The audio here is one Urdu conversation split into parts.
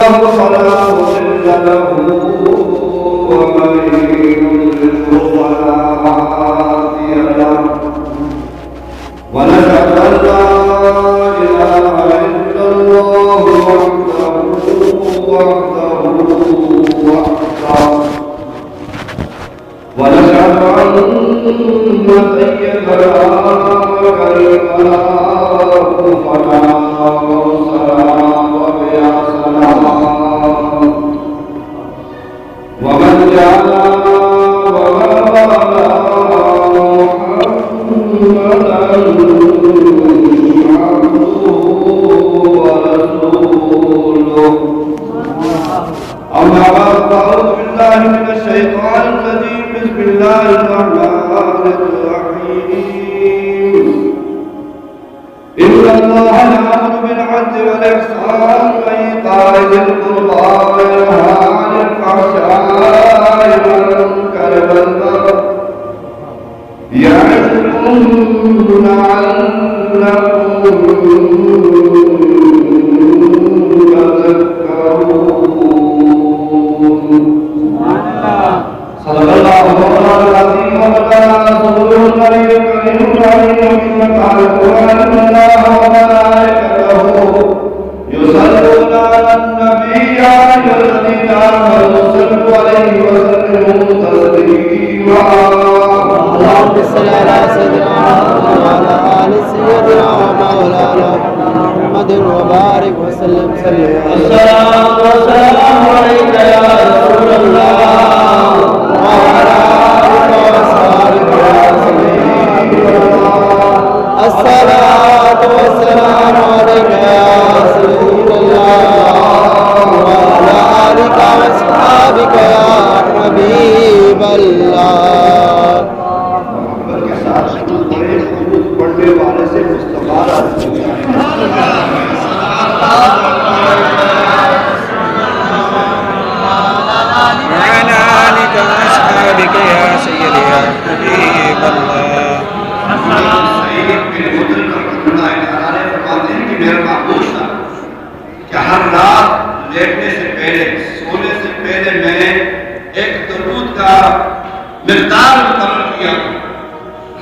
فلا مضل له ومن يضلل فلا هادي له ونشهد أن لا إله إلا الله وحده ونشهد أن سيدنا وكريمنا ومصطفانا ورسولنا وقياسنا ومن جعلنا ومن محمدا عبده ورسوله أما بعد فأعوذ بالله من الشيطان الرجيم بسم الله الرحمن الرحيم إن الله يأمر بالعدل والإحسان وإيتاء ذي القربى وينهى عن الفحشاء والمنكر والبغي يعظكم لعلكم صدق الله العظيم وبلغ رسوله النبي الكريم العليم إنك على القرآن الله وملائكته يصلون على النبي يا أيها الذين آمنوا صلوا عليه وسلموا تسليما اللهم صل على سيدنا محمد وعلى آل سيدنا ومولانا محمد وبارك وسلم الصلاة والسلام عليك يا رسول الله وعلى آلك وصحبك وسلم الصلاة والسلام عليك يا رسول الله وعلى آلك وصحبك يا حبيب الله محبت کے ساتھ پڑھنے والے سے مصطفیٰ وعلى آلك وأصحابك يا سيدي يا حبيب الله میرا محبوب تھا کہ ہر رات لیٹنے سے پہلے سونے سے پہلے میں نے ایک درود کا مقدار مقرر کیا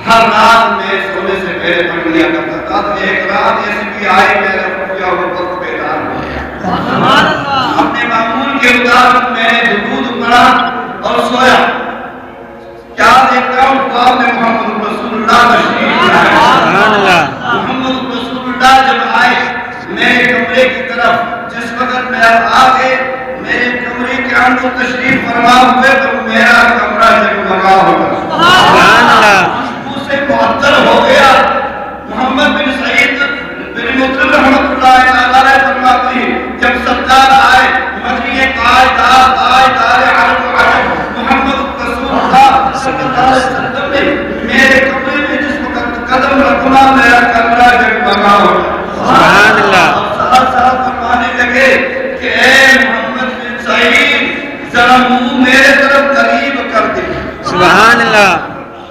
ہر رات میں سونے سے پہلے پڑھ لیا کرتا تھا ایک رات ایسی بھی آئی میرا کیا وہ وقت بیدار ہو گیا اپنے معمول کے مطابق میں نے درود پڑھا اور سویا کیا دیکھتا ہوں خواب میں محمد رسول اللہ تشریف لائے محمد رسول اللہ جب آئے میرے کمرے کی طرف جس وقت میں اب آگے میرے کمرے کے اندر تشریف فرما ہوئے تو میرا کمرہ جگمگا ہوگا خوشبو سے معطر ہو گیا محمد بن سعید بن مطرب رحمت اللہ علیہ فرماتے ہیں جب سردار آئے مدنی تاجدار عرب محمد رسول اللہ صلی اللہ علیہ وسلم نے میرے کمرے میں جس وقت قدم رکھنا میرا کمرہ جگمگا ہوگا سبحان اللہ ساتھ فرمانے لگے کہ اے محمد بن سعید ذرا منہ میرے طرف قریب کر دے سبحان اللہ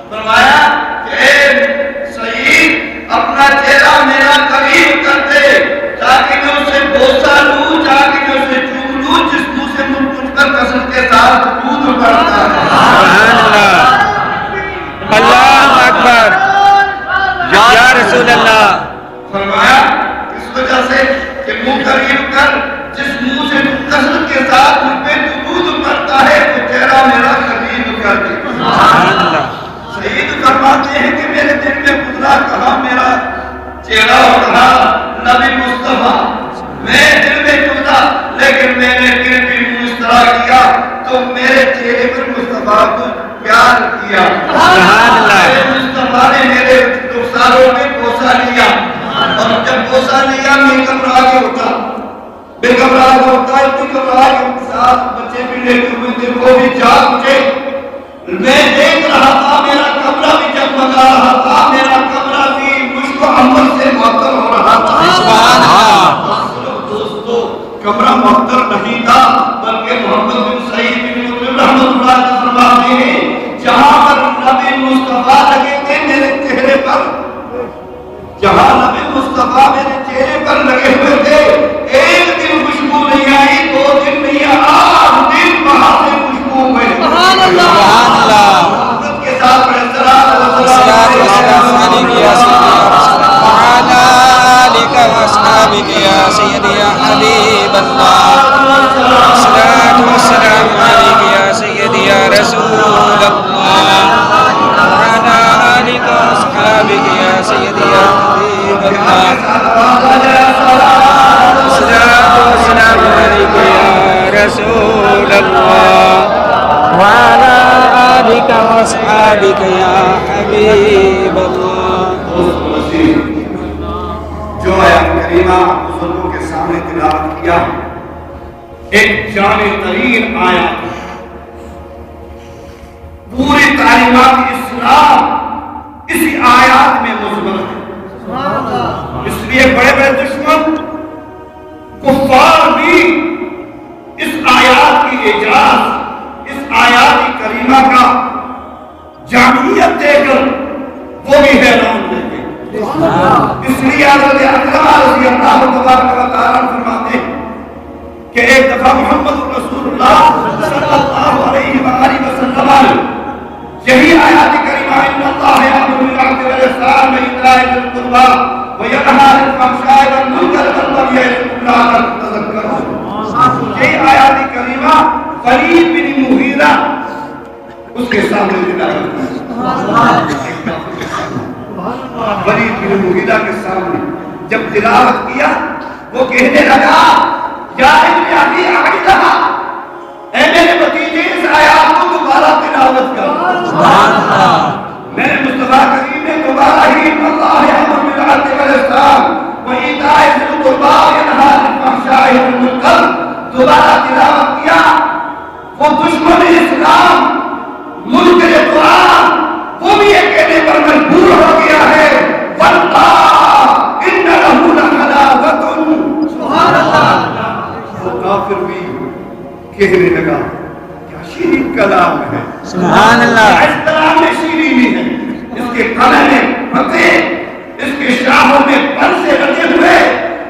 فرمایا کہ اے سعید اپنا چہرہ میرا قریب کر دے تاکہ میں اسے بوسہ لوں تاکہ میں اسے چوم لوں جس منہ سے مجھ پر کثرت کے ساتھ دودھ پڑتا ہے سبحان اللہ اللہ اکبر یا رسول اللہ فرمایا اس وجہ سے کہ منہ قریب کر جس منہ سے کثرت کے ساتھ مجھ پہ دودھ پڑتا ہے تو چہرہ میرا قریب کر دے سبحان اللہ سعید فرماتے ہیں کہ میرے دل میں گزرا کہاں میرا چہرہ اور کہاں نبی مصطفیٰ میں دل میں گزرا لیکن میں نے پھر بھی منہ اس طرح کیا تو میرے چہرے پر مصطفیٰ کو پیار کیا سبحان اللہ مصطفیٰ نے میرے رخساروں میں بوسہ لیا اور جب بوسہ لیا میں گھبرا کے اٹھا بے گھبرا کے اٹھا اتنی گھبرا کے ساتھ بچے بھی لے کے ہوئے تھے وہ بھی جاگ اٹھے میں دیکھ رہا تھا میرا کمرہ بھی جگمگا رہا تھا میرا کمرہ بھی مجھ کو عمل سے معطر ہو رہا تھا سبحان اللہ دوستو کمرہ معطر نہیں تھا بلکہ محمد بن سعید بن مطرب رحمت اللہ علیہ فرماتے ہیں جہاں پر نبی مصطفیٰ لگے تھے میرے چہرے پر جہاں نبی مصطفیٰ میرے چہرے پر لگے ہوئے تھے ایک دن خوشبو نہیں آئی 2 وأصحابك يا سيدي يا حبيب الله الصلاة والسلام عليك يا سيدي يا رسول الله وعلى آلك وأصحابك يا سيدي يا حبيب الله الصلاة والسلام عليك يا رسول الله وعلى آلك وأصحابك يا حبيب الله. جو آیت کریمہ بزرگوں کے سامنے تلاوت کیا ایک جامع ترین آیت پوری تعلیمات اسلام اسی آیات میں مضمر ہے. اس لیے بڑے بڑے دشمن کفار بھی اس آیات کی اعجاز اس آیات کریمہ کا جامعیت دے کر وہ بھی حیران رہ گئے. اس لیے حضرت اکرم رضی اللہ تبارک و تعالیٰ فرماتے ہیں کہ ایک دفعہ محمد رسول اللہ صلی اللہ علیہ وآلہ وسلم یہی آیات کریمہ ان اللہ یأمر بالعدل والإحسان وإیتاء ذی القربى وینہی عن الفحشاء والمنکر والبغی یعظکم لعلکم تذکرون. یہی آیات کریمہ ولید بن مغیرہ اس کے سامنے تلاوت کی. ولید بن مغیرہ کے سامنے جب تلاوت کیا وہ کہنے لگا یا ابن ابی عبدہ اے میرے بھتیجے اس آیات کو دوبارہ تلاوت کر. میرے مصطفیٰ کریم نے دوبارہ ہی اللہ یأمر بالعدل والإحسان وإیتاء ذی القربى وینہی عن الفحشاء والمنکر دوبارہ تلاوت کیا. وہ دشمن اسلام ملک قرآن وہ بھی یہ کہنے پر مجبور ہو گیا ہے واللہ ان لہ لحلاوۃ. سبحان اللہ. وہ کافر بھی کہنے لگا کیا شیرین کلام ہے. سبحان اللہ. اس کلام میں شیرینی ہے. اس کے کلام میں پتے اس کے شاہوں میں پر سے لگے ہوئے.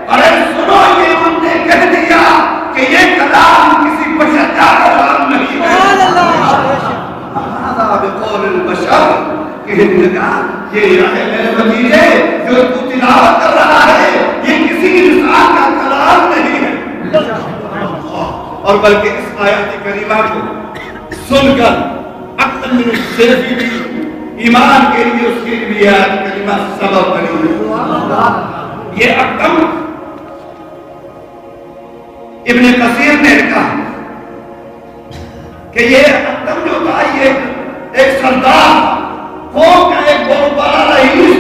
ارے سنو یہ ان نے کہہ دیا کہ یہ کلام کسی بشر کا کلام نہیں ہے. بقول البشر کہنے لگا یہ ہے میرے بھتیجے جو تو تلاوت کر رہا ہے یہ کسی انسان کا کلام نہیں ہے. اور بلکہ اس آیت کریمہ کو سن کر اکثر من السیفی بھی ایمان کے لیے اس کے لیے آیت کریمہ سبب بنی. یہ اکم ابن کثیر نے لکھا کہ یہ اکم جو تھا یہ ایک سردار قوم کا ایک بہت بڑا رئیس.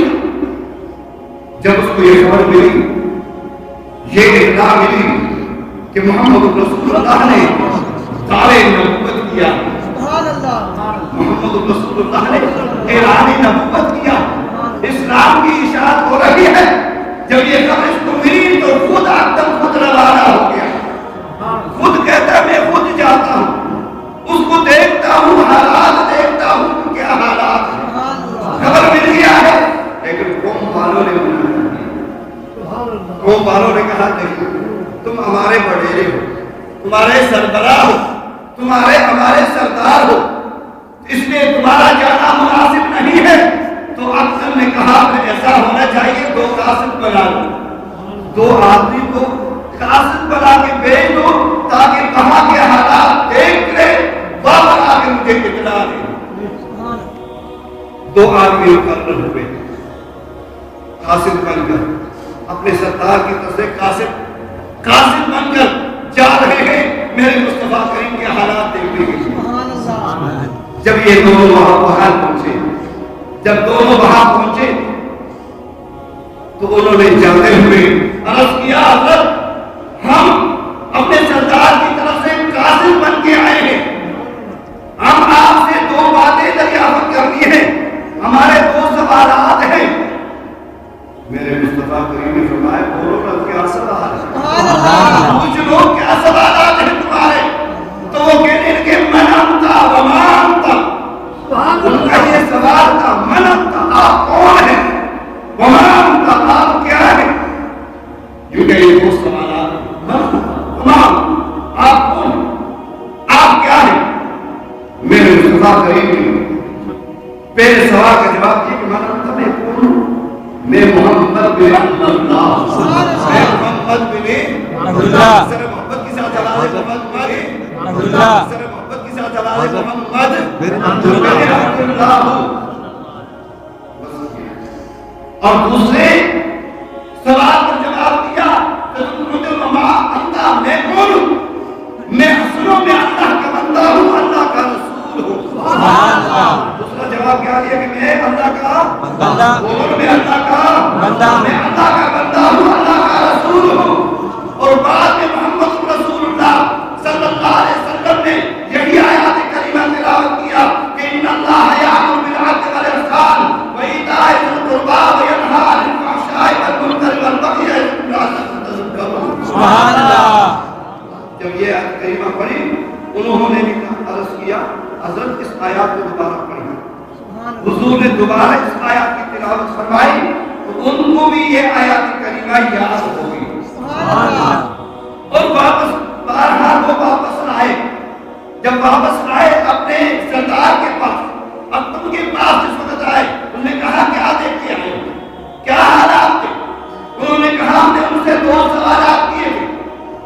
جب اس کو یہ خبر ملی یہ اطلاع ملی کہ محمد رسول اللہ نے دعوے نبوت کیا. محمد رسول اللہ نے اعلان نبوت کیا. اسلام کی اشاعت ہو رہی ہے. جب یہ خبر اس کو ملی تو خود آدم خود روانہ ہو گیا. خود کہتا ہے میں خود جاتا ہوں اس کو دیکھتا ہوں حالات دیکھتا ہوں کیا حالات خبر مل گیا ہے. لیکن قوم والوں نے کہا نہیں تم ہمارے بڑیرے ہو تمہارے سربراہ ہو تمہارے ہمارے سردار ہو اس لیے تمہارا جانا مناسب نہیں ہے. تو افسر نے کہا کہ ایسا ہونا چاہیے 2 قاصد بنا دو 2 آدمی کو قاصد بنا کے بھیج دو تاکہ کہاں کے حالات دیکھ لے واپس آ کے مجھے اطلاع دے. 2 آدمی مقرر ہوئے قاصد بن کر اپنے سردار کی طرف سے قاصد بن کر جا رہے ہیں میرے مصطفیٰ کریم کے حالات دیکھنے کے لیے. جب یہ دونوں وہاں پہنچے تو انہوں نے جاتے ہوئے عرض کیا حضرت ہم اپنے سردار کی طرف سے قاصد بن کے آئے ہیں. ہم آپ سے 2 باتیں دریافت کرنی ہے. ہمارے 2 سوالات ہیں. میرے مصطفیٰ کریم نے فرمایا بولو نا کیا سوال ہے. کچھ لوگ کیا سوالات ہیں تمہارے. تو وہ کہنے لگے من انت وما انت. ان کا یہ سوال تھا من انت آپ کون ہیں وما انت آپ کیا ہیں. یوں کہ یہ 2 سوالات وما آپ کون آپ کیا ہیں. میرے مصطفیٰ کریم نے پہلے سوال کا جواب دیا کہ میں محمد بن اللہ محمد بن الحمدللہ سر محبت کے ساتھ جلال محمد بن الحمدللہ سر محبت کے ساتھ جلال محمد بن عبداللہ اور دوسرے سوال پر جواب دیا میں کون ہوں؟ میں اصلوں میں اللہ کا بندہ ہوں، اللہ کا رسول ہوں۔ دوسرا جواب کیا دیا کہ میں اللہ کا بندہ، میں اللہ کا بندہ، میں اللہ کا بندہ ہوں، اللہ کا رسول ہوں۔ اور بعد میں محمد رسول اللہ صلی اللہ علیہ وسلم نے یہی آیات کریمہ تلاوت کیا کہ ان اللہ یأمر بالعدل والإحسان وإیتاء ذی القربى وینہی عن الفحشاء والمنکر والبغی یعظکم لعلکم تذکرون۔ سبحان اللہ۔ جب یہ آیت کریمہ پڑھی انہوں نے بھی عرض کیا حضرت اس آیات کو دوبارہ پڑھی۔ حضور نے دوبارہ اس آیات کی تلاوت فرمائی تو ان کو بھی یہ آیات کریمہ یاد ہو گئی اور واپس بہرحال وہ واپس آئے۔ جب واپس آئے اپنے سردار کے پاس، اب تم کے پاس جس وقت آئے انہوں نے کہا کیا دیکھ کے آئے، کیا حالات تھے؟ انہوں نے کہا ہم نے ان سے دو سوالات کیے تھے۔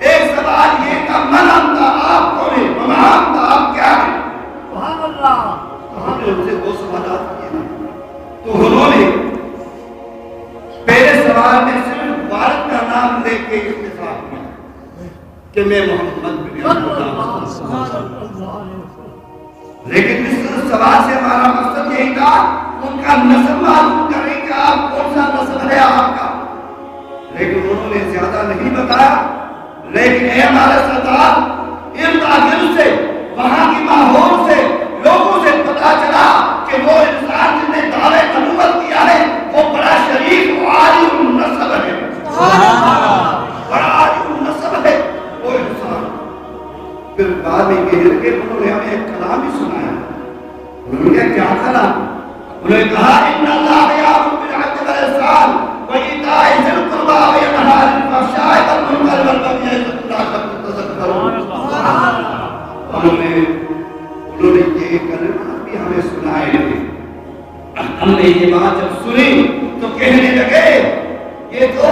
ایک سوال یہ کہ من انت، آپ کون ہیں، وما انت، آپ کیا ہیں؟ سبحان اللہ۔ ہم نے ان سے دو سوالات کیے تھے تو انہوں نے پہلے سوال میں صرف والد کا نام لے کے اتفاق کیا کہ میں محمد بن عبداللہ، لیکن اس سوال سے ہمارا مقصد یہی تھا ان کا نسب معلوم کریں کہ آپ کون سا نسب ہے آپ کا، لیکن انہوں نے زیادہ نہیں بتایا۔ لیکن اے ہمارے سردار، ارد گرد سے، وہاں کی ماحول سے، لوگوں سے پتا چلا کہ وہ انسان جس نے دعوے نبوت کیا ہے وہ بڑا شریف و عالی النسب ہے، بڑا عالی النسب ہے وہ انسان۔ پھر بعد میں کہنے لگے انہوں نے ہمیں ایک کلام ہی سنایا۔ انہوں نے کیا کلام؟ انہوں نے کہا ان اللہ یأمر بالعدل والإحسان وإیتاء ذی القربى وینہی عن الفحشاء والمنکر والبغی یعظکم لعلکم تذکرون۔ انہوں نے یہ کلمات بھی ہمیں سنائے تھے۔ ہم نے یہ بات جب سنی تو کہنے لگے یہ تو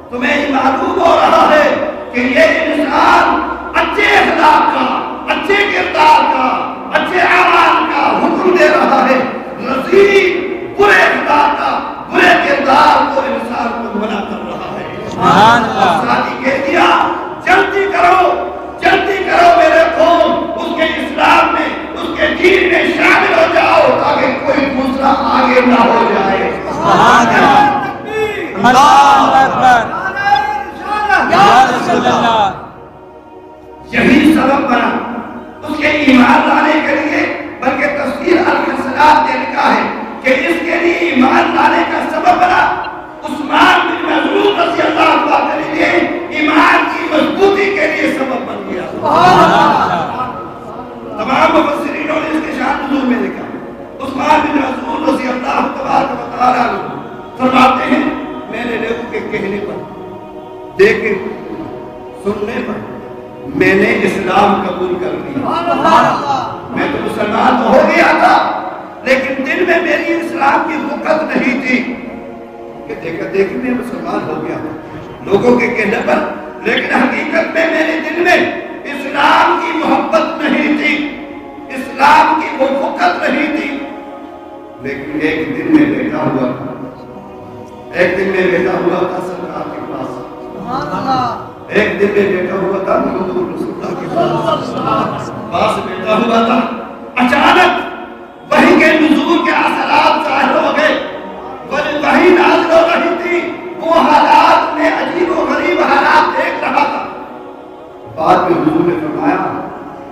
تمہیں ہی معلوم ہو رہا ہے کہ یہ انسان اچھے اخلاق کا، اچھے کردار کا، اچھے اعمال کا حکم دے رہا ہے، رذیل برے اخلاق کا، برے کردار کو انسان کو منع کر رہا ہے۔ سبحان اللہ۔ ساتھی کہہ دیا جلدی کرو میرے قوم، اس کے اسلام میں، اس کے دین میں شامل ہو جاؤ تاکہ کوئی دوسرا آگے نہ ہو جائے۔ سبحان اللہ۔ اللہ اکبر۔ یا رسول اللہ۔ یہی سبب بنا اس کے ایمان لانے کے لیے، بلکہ تفسیر الحسنات نے لکھا ہے کہ اس کے لیے ایمان لانے کا سبب بنا عثمان بن مظعون رضی اللہ عنہ کے لیے ایمان کی مضبوطی کے لیے سبب بن گیا۔ تمام مفسرینوں نے اس کے شان نزول میں لکھا۔ عثمان بن مظعون رضی اللہ تعالی عنہ فرماتے ہیں میں نے لوگوں کے کہنے پر، دیکھیں سننے پر میں نے اسلام قبول کر لیا۔ میں تو مسلمان تو ہو گیا تھا لیکن دل میں میری اسلام کی وقت نہیں تھی کہ دیکھ میں مسلمان ہو گیا لوگوں کے کہنے پر، لیکن حقیقت میں میرے دل میں اسلام کی محبت نہیں تھی، اسلام کی وہ وقت نہیں تھی۔ لیکن ایک دن میں بیٹھا ہوا تھا سرکار کے پاس، ایک دن میں بیٹھا ہوا تھا محمد رسول اللہ کے پاس بیٹھا ہوا تھا، اچانک وحی کے نزول کے اثرات ظاہر ہو گئے، وحی نازل ہو رہی تھی، وہ حالات میں عجیب و غریب حالات دیکھ رہا تھا۔ بعد میں حضور نے فرمایا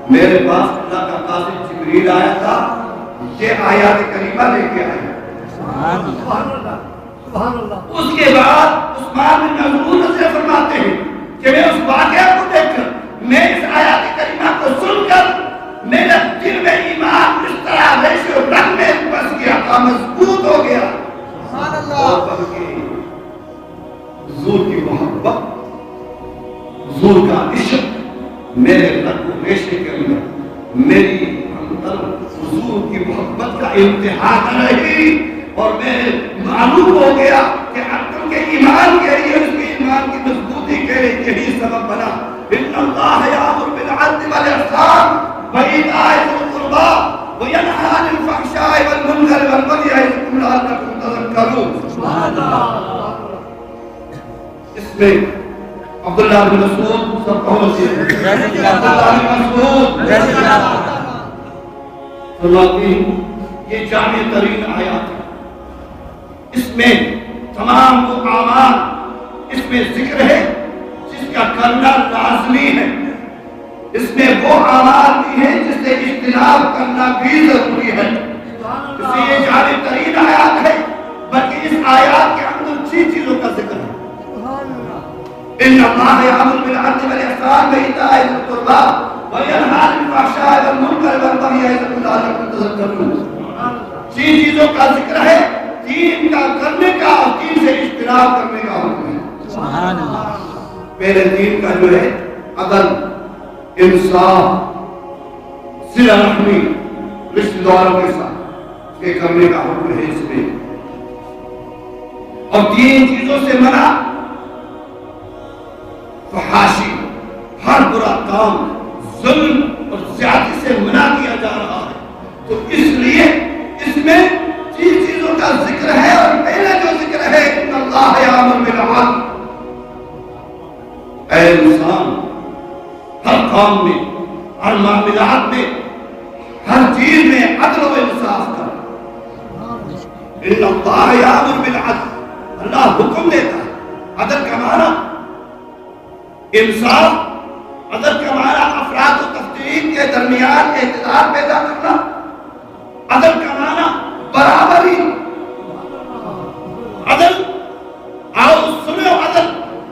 میرے پاس اللہ کا قاصد جبریل آیا تھا، یہ آیات کریمہ لے کے آیا۔ سبحان اللہ۔ اس کے بعد عثمان بن مظعون سے فرماتے ہیں کہ میں اس واقعہ کو دیکھ کر، میں اس آیات کریمہ کو سن کر میرے دل میں ایمان اس طرح ریشے و رنگ میں بس گیا تھا، مضبوط ہو گیا۔ اور بلکہ حضور کی محبت، حضور کا عشق میرے رگ و ریشے کے اندر، میری اندر حضور کی محبت کا انتہا نہ رہی، اور میں معلوم ہو گیا کہ ان کے ایمان کے لیے، اس کے ایمان کی مضبوطی پابندی کے لیے یہی سبب بنا ان اللہ یامر بالعدل والاحسان وایتاء ذی القربى وینہی عن الفحشاء والمنکر والبغی یعظکم لعلکم تذکرون. سبحان اللہ. اس میں عبداللہ بن مسعود سب کو عبداللہ بن مسعود فرماتے ہیں یہ جامع ترین آیات ہے. اس میں تمام وہ اعمال اس میں ذکر ہے جس کا کرنا لازمی ہے. اس میں وہ اعمال بھی ہیں جس سے اجتناب کرنا بھی ضروری ہے. اس لیے یہ جامع ترین آیات ہے. بلکہ اس آیات کے اندر 6 چیزوں کا ذکر ہے. ان اللہ یامر بالعدل والاحسان وایتاء ذی القربى وینہی عن الفحشاء والمنکر والبغی یعظکم لعلکم تذکرون. 3 چیزوں کا ذکر ہے. 3 کا کرنے کا اور 3 سے اجتناب کرنے کا حکم ہے. سبحان اللہ. پہلے 3 کا جو ہے عدل، انصاف، صلہ رحمی، رشتہ داروں کے ساتھ یہ کرنے کا حکم ہے اس میں. اور 3 چیزوں سے منع فحاشی، ہر برا کام، ظلم اور زیادتی سے منع کیا جا رہا ہے. تو اس لیے اس میں 3 چیزوں کا ذکر ہے. اور پہلے جو ذکر ہے ان اللہ یامر بالعدل. اے انسان ہر کام میں، ہر معاملات میں، ہر چیز میں عدل و انصاف کر. ان اللہ یامر بالعدل. اللہ حکم دیتا ہے. عدل کا معنی انصاف، عدل کا معنی افراد و تفریق کے درمیان اعتدال پیدا کرنا. عدل کا معنی برابری. عدل آؤ سنو عدل.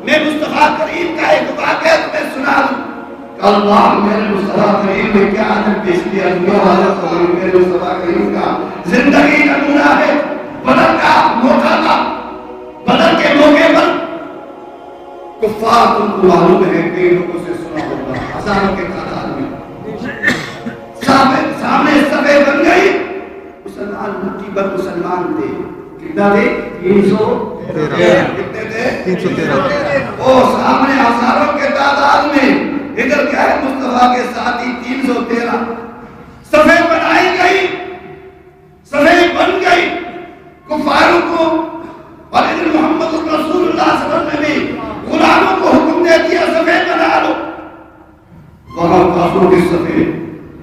میں مصطفیٰ کریم کا ایک واقعہ تمہیں سنا دوں. اللہ میرے مصطفیٰ کریم نے کیا عدل پیش کیا. میرے مصطفیٰ کریم کا زندگی کا نمونہ ہے. بدر کا موقع تھا. بدر کے موقع پر کفار تم کو معلوم ہے کئی لوگوں سے سنا ہوگا ہزاروں کے تعداد میں سامنے صفے بن گئی. مسلمان مٹھی پر مسلمان تھے. کتنا تھے؟ 313. کتنے تھے؟ 313. وہ سامنے ہزاروں کے تعداد میں. ادھر کیا ہے مصطفیٰ کے ساتھی 313. صفے بنائی گئی، صفے بن گئی کفاروں کو. اور ادھر محمد رسول اللہ صلی اللہ علیہ وسلم نے بھی غلاموں کو حکم دے دیا صفے بنا لو. وہاں کافروں کی صفے،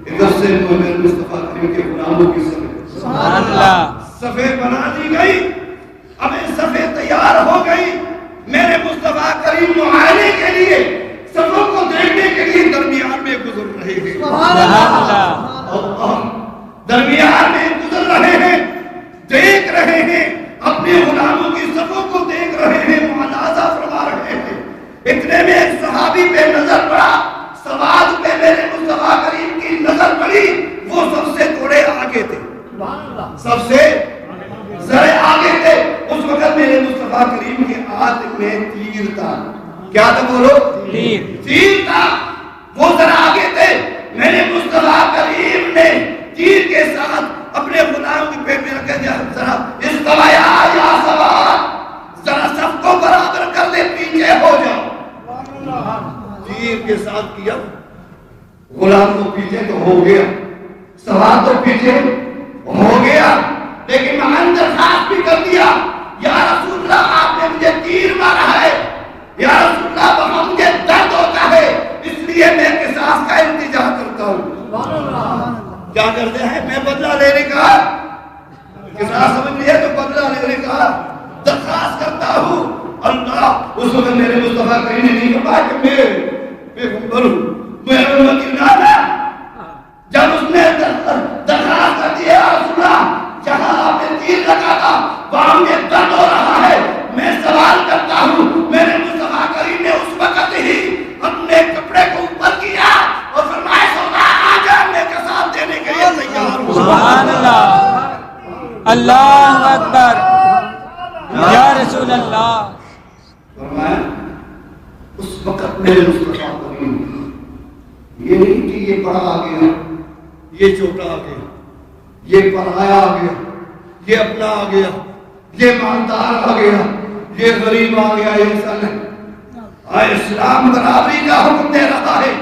ادھر سے میرے مصطفیٰ کریم کے غلاموں کی صفے. سبحان اللہ. صفے بنا دی گئی. اب صفے تیار ہو گئی. میرے مصطفیٰ کریم معائنے کے لیے صفوں کو دیکھنے کے لیے درمیان میں گزر رہے ہیں. سبحان اللہ. درمیان میں گزر رہے ہیں، دیکھ رہے ہیں، اپنے غلاموں کی صفوں کو دیکھ رہے ہیں، ملاحظہ فرما رہے ہیں. اتنے میں ایک صحابی پہ نظر پڑا. سواد پہ میرے مصطفیٰ کریم کی نظر پڑی. وہ سب سے تھوڑے آگے تھے، سب سے ذرے آگے تھے. اس وقت میرے مصطفیٰ کریم کے ہاتھ میں تیر تھا. کیا تھا بولو؟ تیر تھا. وہ ذرا آگے تھے. میرے مصطفیٰ کریم نے تیر کے ساتھ اپنے غلام کی پیٹ میں رکھ دیا. ذرا اس سوایا یا سواد ذرا سب کو برابر کر دے، پیچھے ہو جاؤ. تیر کے ساتھ کیا. غلام تو پیچھے تو ہو گیا، سواد تو پیچھے ہو گیا. لیکن میں درخواست بھی کر دیا، یا رسول اللہ آپ نے مجھے تیر مارا ہے، یا رسول اللہ وہاں مجھے درد ہوتا ہے، اس لیے میں قصاص کا التجا کرتا ہوں. کیا کرتے ہیں؟ میں بدلہ لینے کا، قصاص سمجھ لیا تو بدلہ لینے کا درخواست کرتا ہوں. اللہ اس وقت میرے مصطفیٰ کریم نے نہیں کہا کہ میں پیغمبر ہوں، میں امتی نہ. جب اس نے درخواست کر دیا رسول اللہ جہاں آپ نے تیر رکھا تھا وہاں مجھے درد ہو رہا ہے، میں سوال کرتا ہوں. میرے مصطفیٰ کریم نے اس وقت ہی اپنے کپڑے کو اوپر کیا اور فرمایا سودا آ جا، میں قصاص دینے کے لیے تیار ہوں. سبحان اللہ. اللہ اکبر یا رسول اللہ. فرمایا اس وقت میرے مصطفیٰ کریم یہ نہیں کہ یہ بڑا آ گیا، یہ چھوٹا آ گیا، یہ پرایا آ گیا، یہ اپنا آ گیا، یہ مالدار آ گیا، یہ غریب آ گیا. ایسا نہیں. اور اسلام برابری کا حکم دے رہا ہے،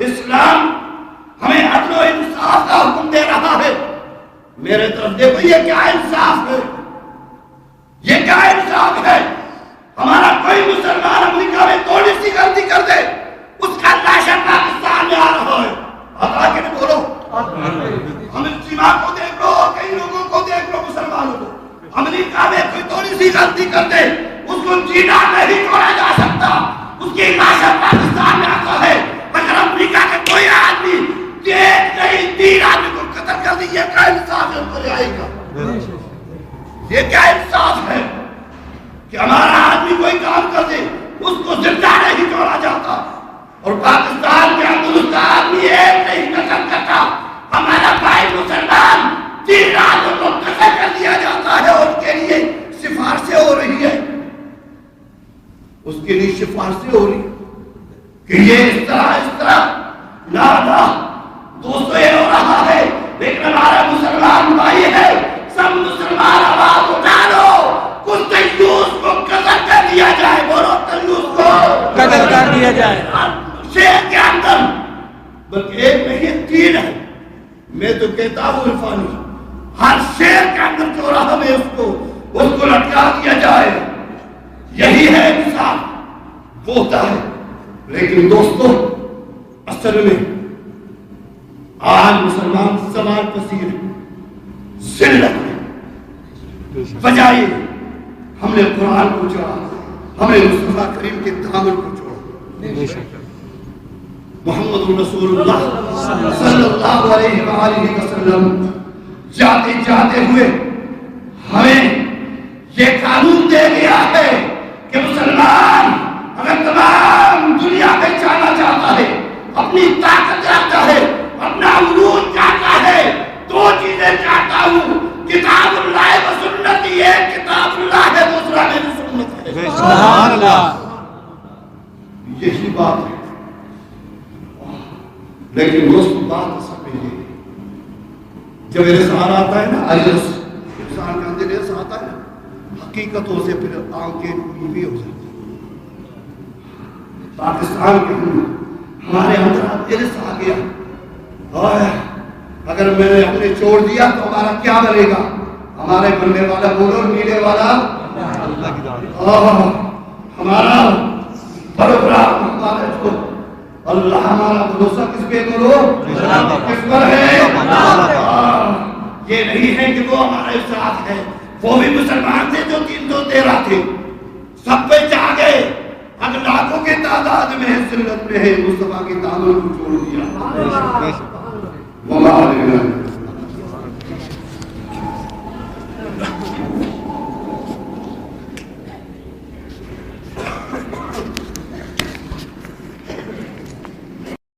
اسلام ہمیں عدل و انصاف کا حکم دے رہا ہے۔ میرے طرف دیکھو، یہ کیا انصاف ہے؟ یہ کیا انصاف ہے؟ ہمارا کوئی مسلمان امریکہ میں تھوڑی سی غلطی کر دے، اس کا لاشا پاکستان میں آ رہا ہے۔ آپ آگے نہیں بولو، ہم اجتماع کو دیکھ لو، کئی لوگوں کو دیکھ لو، مسلمانوں کو، امریکہ میں کوئی تھوڑی سی غلطی کر دے، اس کو جینا نہیں چھوڑا جا سکتا، اس کی لاشا پاکستان میں آتا ہے۔ اگر امریکہ کا کوئی آدمی ایک نہیں 3 آدمی کو قتل کر دی، یہ کیا انصاف ہے؟ ان کو رہائی کا یہ کیا انصاف ہے کہ ہمارا آدمی کوئی کام کر دے اس کو زندہ نہیں چھوڑا جاتا، اور پاکستان کے اندر اس کا آدمی ایک نہیں قتل کرتا، ہمارا بھائی مسلمان 3 آدمیوں کو قتل کر دیا جاتا ہے، اور ان کے لیے سفارشیں ہو رہی ہے، اس کے لیے سفارشیں ہو رہی کہ یہ اس طرح لا دوستو یہ ہو رہا ہے۔ لیکن ہمارا مسلمان بھائی ہے، سب مسلمان آواز اٹھا لو، کچھ تیوس کو قتل کر دیا جائے، بولو تیوس کو قتل کر دیا جائے شہر کے اندر، بلکہ ایک نہیں 3 ہے۔ میں تو کہتا ہوں عرفانی، ہر شہر کے اندر جو رہا میں اس کو لٹکا دیا جائے، یہی ہے انصاف، وہ ہوتا ہے۔ لیکن دوستو اصل میں آج مسلمان سوال پذیر ذلت میں بجائے ہم نے قرآن کو چھوڑا، ہم نے مصطفیٰ کریم کے دامن کو چھوڑا۔ محمد رسول اللہ صلی اللہ علیہ وآلہ وسلم جاتے جاتے ہوئے ہمیں یہ قانون دے دیا ہے کہ مسلمان اگر تمام دنیا میں جانا چاہتا ہے، اپنی طاقت رکھتا ہے، اپنا عروج چاہتا ہے، 2 چیزیں چاہتا ہوں، کتاب اللہ و سنت، ایک کتاب اللہ ہے، دوسرا میری سنت ہے۔ سبحان اللہ، یہی بات ہے۔ لیکن دوست بات اصل میں یہ جب انسان آتا ہے نا، انسان کے اندر ایسا آتا ہے نا، حقیقتوں سے پھر آنکھیں نیوی ہو جاتی ہیں۔ پاکستان کے اندر ہمارے اندر ایسا آ گیا، اور اگر میں نے اپنے چھوڑ دیا تو ہمارا کیا بنے گا؟ ہمارے بننے والا بولو، نیلے والا ہمارا پروگرام، ہمارا جو اللہ، ہمارا بھروسہ کس پہ بولو؟ کس پر ہے؟ یہ نہیں ہے کہ وہ ہمارے ساتھ ہے، وہ بھی مسلمان تھے جو 313 تھے، سب پہ جا گئے، اگر لاکھوں کے تعداد میں ہے، ذلت میں ہے، مصطفیٰ کے دامن کو چھوڑ دیا۔